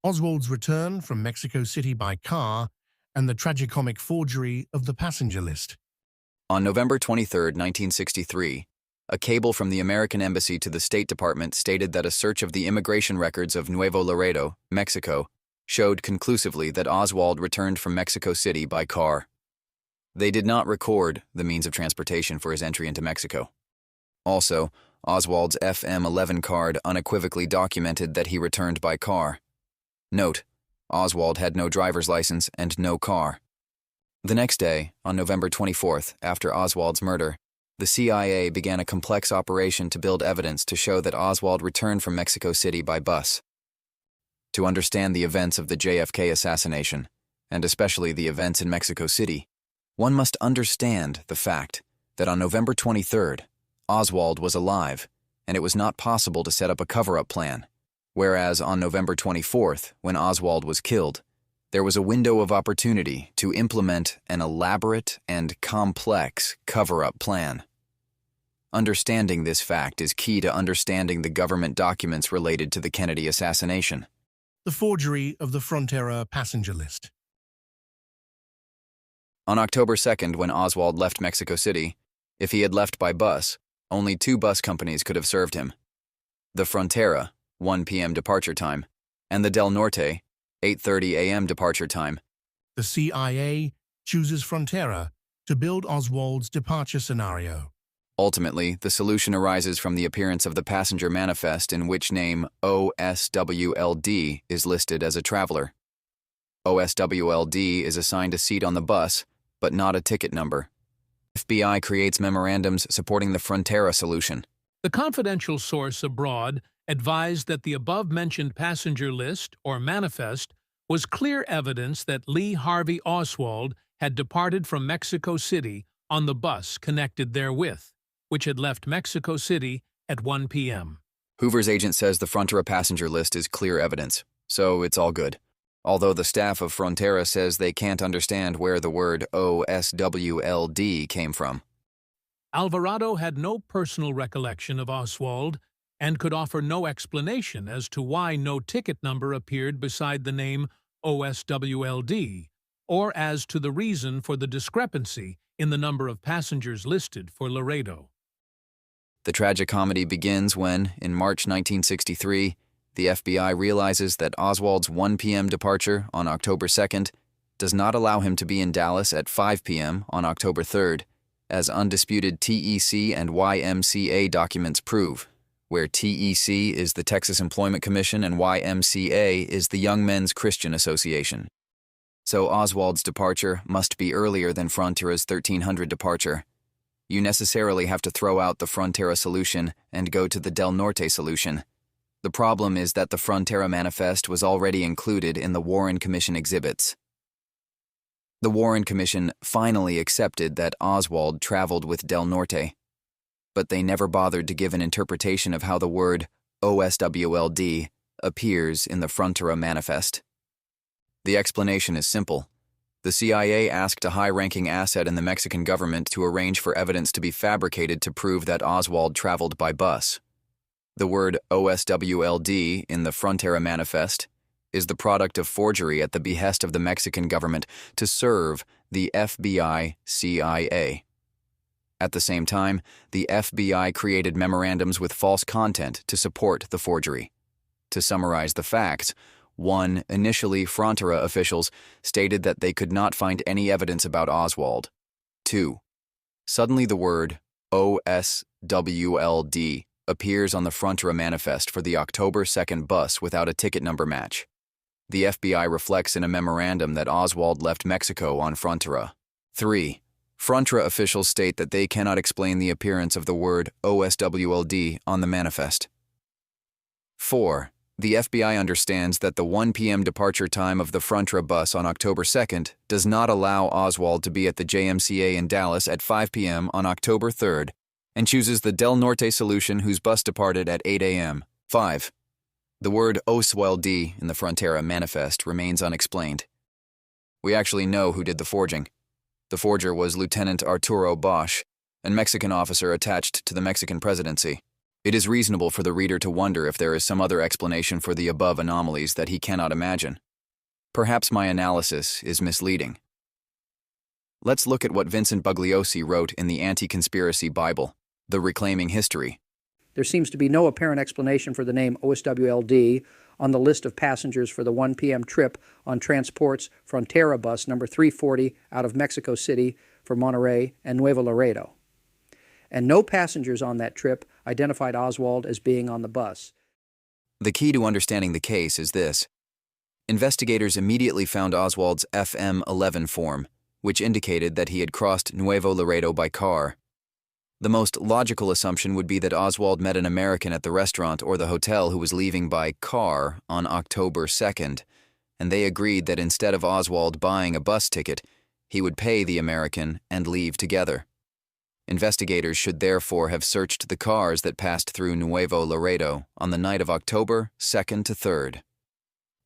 Oswald's return from Mexico City by car, and the tragicomic forgery of the passenger list. On November 23, 1963, a cable from the American Embassy to the State Department stated that a search of the immigration records of Nuevo Laredo, Mexico, showed conclusively that Oswald returned from Mexico City by car. They did not record the means of transportation for his entry into Mexico. Also, Oswald's FM-11 card unequivocally documented that he returned by car. Note: Oswald had no driver's license and no car. The next day, on November 24th, after Oswald's murder, the CIA began a complex operation to build evidence to show that Oswald returned from Mexico City by bus. To understand the events of the JFK assassination, and especially the events in Mexico City, one must understand the fact that on November 23rd, Oswald was alive, and it was not possible to set up a cover-up plan, whereas on November 24th, when Oswald was killed, there was a window of opportunity to implement an elaborate and complex cover-up plan. Understanding this fact is key to understanding the government documents related to the Kennedy assassination. The forgery of the Frontera passenger list. On October 2nd, when Oswald left Mexico City, if he had left by bus, only 2 bus companies could have served him: the Frontera, 1 p.m. departure time, and the Del Norte, 8:30 a.m. departure time. The CIA chooses Frontera to build Oswald's departure scenario. Ultimately, the solution arises from the appearance of the passenger manifest in which name OSWLD is listed as a traveler. OSWLD is assigned a seat on the bus, but not a ticket number. FBI creates memorandums supporting the Frontera solution. The confidential source abroad advised that the above-mentioned passenger list, or manifest, was clear evidence that Lee Harvey Oswald had departed from Mexico City on the bus connected therewith, which had left Mexico City at 1 p.m. Hoover's agent says the Frontera passenger list is clear evidence, so it's all good. Although the staff of Frontera says they can't understand where the word OSWLD came from. Alvarado had no personal recollection of Oswald and could offer no explanation as to why no ticket number appeared beside the name OSWLD, or as to the reason for the discrepancy in the number of passengers listed for Laredo. The tragicomedy begins when, in March 1963, the FBI realizes that Oswald's 1 p.m. departure on October 2nd does not allow him to be in Dallas at 5 p.m. on October 3rd, as undisputed TEC and YMCA documents prove, where TEC is the Texas Employment Commission and YMCA is the Young Men's Christian Association. So Oswald's departure must be earlier than Frontera's 1300 departure. You necessarily have to throw out the Frontera solution and go to the Del Norte solution. The problem is that the Frontera manifest was already included in the Warren Commission exhibits. The Warren Commission finally accepted that Oswald traveled with Del Norte, but they never bothered to give an interpretation of how the word OSWLD appears in the Frontera manifest. The explanation is simple. The CIA asked a high-ranking asset in the Mexican government to arrange for evidence to be fabricated to prove that Oswald traveled by bus. The word OSWLD in the Frontera manifest is the product of forgery at the behest of the Mexican government to serve the FBI CIA. At the same time, the FBI created memorandums with false content to support the forgery. To summarize the facts, 1. Initially, Frontera officials stated that they could not find any evidence about Oswald. 2. Suddenly the word OSWLD appears on the Frontera manifest for the October 2nd bus without a ticket number match. The FBI reflects in a memorandum that Oswald left Mexico on Frontera. 3. Frontera officials state that they cannot explain the appearance of the word OSWLD on the manifest. 4. The FBI understands that the 1 p.m. departure time of the Frontera bus on October 2nd does not allow Oswald to be at the JMCA in Dallas at 5 p.m. on October 3rd and chooses the Del Norte solution whose bus departed at 8 a.m. 5. The word OSWLD in the Frontera manifest remains unexplained. We actually know who did the forging. The forger was Lieutenant Arturo Bosch, a Mexican officer attached to the Mexican presidency. It is reasonable for the reader to wonder if there is some other explanation for the above anomalies that he cannot imagine. Perhaps my analysis is misleading. Let's look at what Vincent Bugliosi wrote in the Anti-Conspiracy Bible, The Reclaiming History. There seems to be no apparent explanation for the name OSWLD on the list of passengers for the 1 p.m. trip on Transport's Frontera bus number 340 out of Mexico City for Monterrey and Nuevo Laredo. And no passengers on that trip identified Oswald as being on the bus. The key to understanding the case is this. Investigators immediately found Oswald's FM-11 form, which indicated that he had crossed Nuevo Laredo by car. The most logical assumption would be that Oswald met an American at the restaurant or the hotel who was leaving by car on October 2nd, and they agreed that instead of Oswald buying a bus ticket, he would pay the American and leave together. Investigators should therefore have searched the cars that passed through Nuevo Laredo on the night of October 2nd to 3rd.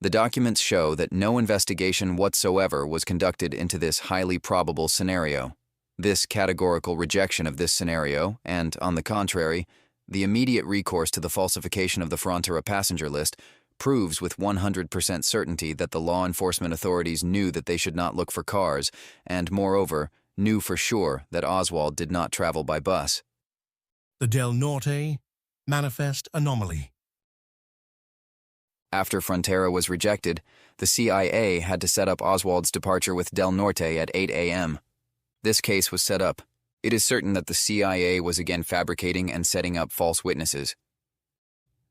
The documents show that no investigation whatsoever was conducted into this highly probable scenario. This categorical rejection of this scenario, and, on the contrary, the immediate recourse to the falsification of the Frontera passenger list, proves with 100% certainty that the law enforcement authorities knew that they should not look for cars, and, moreover, knew for sure that Oswald did not travel by bus. The Del Norte Manifest Anomaly. After Frontera was rejected, the CIA had to set up Oswald's departure with Del Norte at 8 a.m. This case was set up. It is certain that the CIA was again fabricating and setting up false witnesses.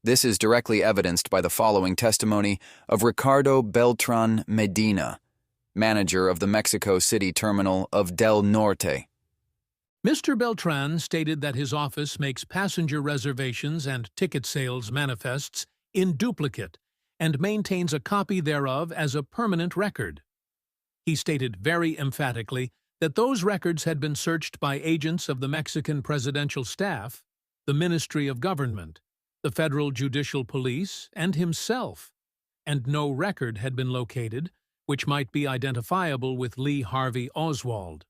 This is directly evidenced by the following testimony of Ricardo Beltran Medina, manager of the Mexico City terminal of Del Norte. Mr. Beltran stated that his office makes passenger reservations and ticket sales manifests in duplicate and maintains a copy thereof as a permanent record. He stated very emphatically that those records had been searched by agents of the Mexican presidential staff, the Ministry of Government, the Federal Judicial Police, and himself, and no record had been located which might be identifiable with Lee Harvey Oswald.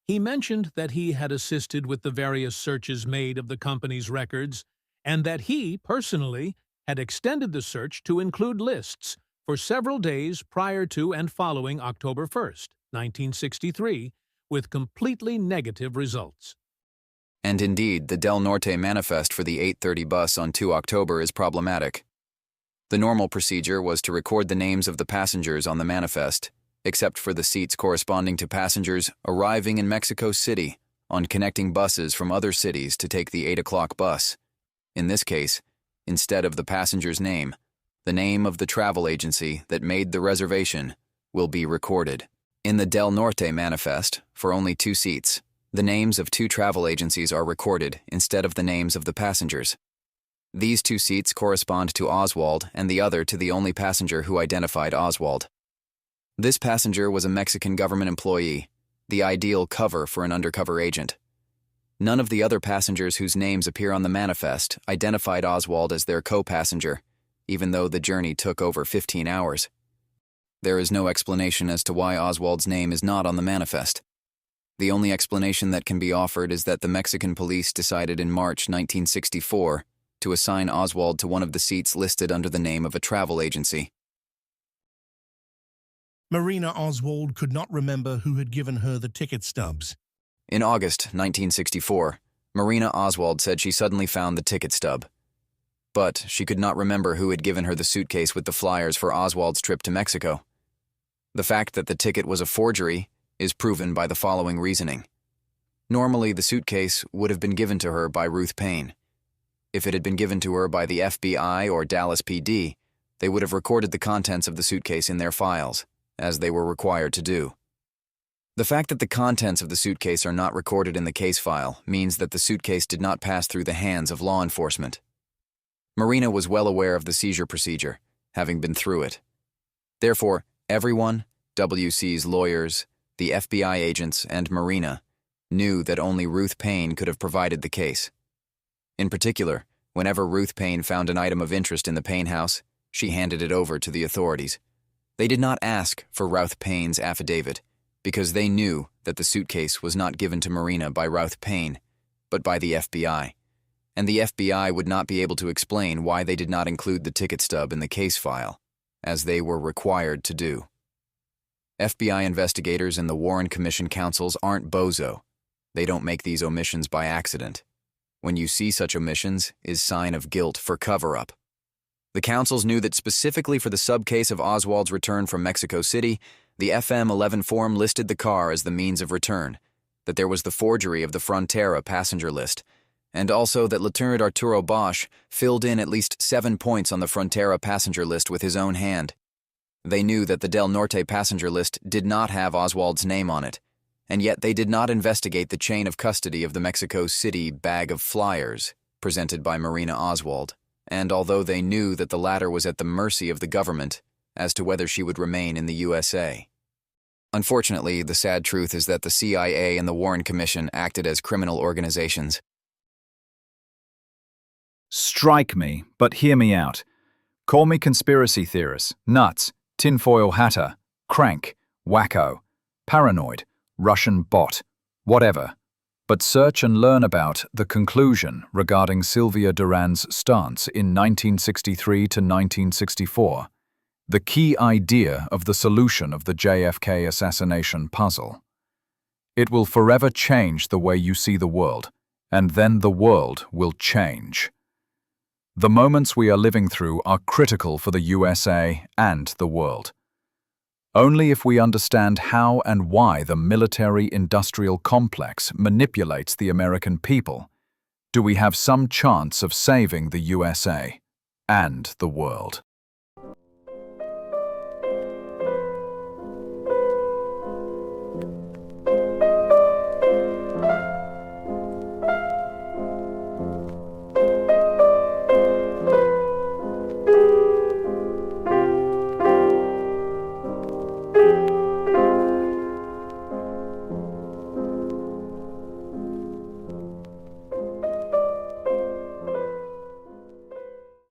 He mentioned that he had assisted with the various searches made of the company's records, and that he, personally, had extended the search to include lists for several days prior to and following October 1st, 1963, with completely negative results. And indeed, the Del Norte manifest for the 8:30 bus on 2 October is problematic. The normal procedure was to record the names of the passengers on the manifest, except for the seats corresponding to passengers arriving in Mexico City on connecting buses from other cities to take the 8 o'clock bus. In this case, instead of the passenger's name, the name of the travel agency that made the reservation will be recorded. In the Del Norte manifest, for only 2 seats, the names of 2 travel agencies are recorded instead of the names of the passengers. These 2 seats correspond to Oswald and the other to the only passenger who identified Oswald. This passenger was a Mexican government employee, the ideal cover for an undercover agent. None of the other passengers whose names appear on the manifest identified Oswald as their co-passenger, even though the journey took over 15 hours. There is no explanation as to why Oswald's name is not on the manifest. The only explanation that can be offered is that the Mexican police decided in March 1964 to assign Oswald to one of the seats listed under the name of a travel agency. Marina Oswald could not remember who had given her the ticket stubs. In August 1964, Marina Oswald said she suddenly found the ticket stub. But she could not remember who had given her the suitcase with the flyers for Oswald's trip to Mexico. The fact that the ticket was a forgery is proven by the following reasoning. Normally, the suitcase would have been given to her by Ruth Payne. If it had been given to her by the FBI or Dallas PD, they would have recorded the contents of the suitcase in their files, as they were required to do. The fact that the contents of the suitcase are not recorded in the case file means that the suitcase did not pass through the hands of law enforcement. Marina was well aware of the seizure procedure, having been through it. Therefore, everyone, WC's lawyers, the FBI agents, and Marina, knew that only Ruth Payne could have provided the case. In particular, whenever Ruth Payne found an item of interest in the Payne house, she handed it over to the authorities. They did not ask for Ruth Payne's affidavit, because they knew that the suitcase was not given to Marina by Ruth Payne, but by the FBI, and the FBI would not be able to explain why they did not include the ticket stub in the case file, as they were required to do. FBI investigators and the Warren Commission counsels aren't bozo. They don't make these omissions by accident. When you see such omissions, is sign of guilt for cover-up. The counsels knew that specifically for the subcase of Oswald's return from Mexico City, the FM-11 form listed the car as the means of return, that there was the forgery of the Frontera passenger list, and also that Lieutenant Arturo Bosch filled in at least 7 points on the Frontera passenger list with his own hand. They knew that the Del Norte passenger list did not have Oswald's name on it, and yet they did not investigate the chain of custody of the Mexico City bag of flyers presented by Marina Oswald, and although they knew that the latter was at the mercy of the government as to whether she would remain in the USA. Unfortunately, the sad truth is that the CIA and the Warren Commission acted as criminal organizations. Strike me, but hear me out. Call me conspiracy theorist, nuts, tinfoil hatter, crank, wacko, paranoid, Russian bot, whatever. But search and learn about the conclusion regarding Sylvia Duran's stance in 1963 to 1964, the key idea of the solution of the JFK assassination puzzle. It will forever change the way you see the world, and then the world will change. The moments we are living through are critical for the USA and the world. Only if we understand how and why the military-industrial complex manipulates the American people do we have some chance of saving the USA and the world.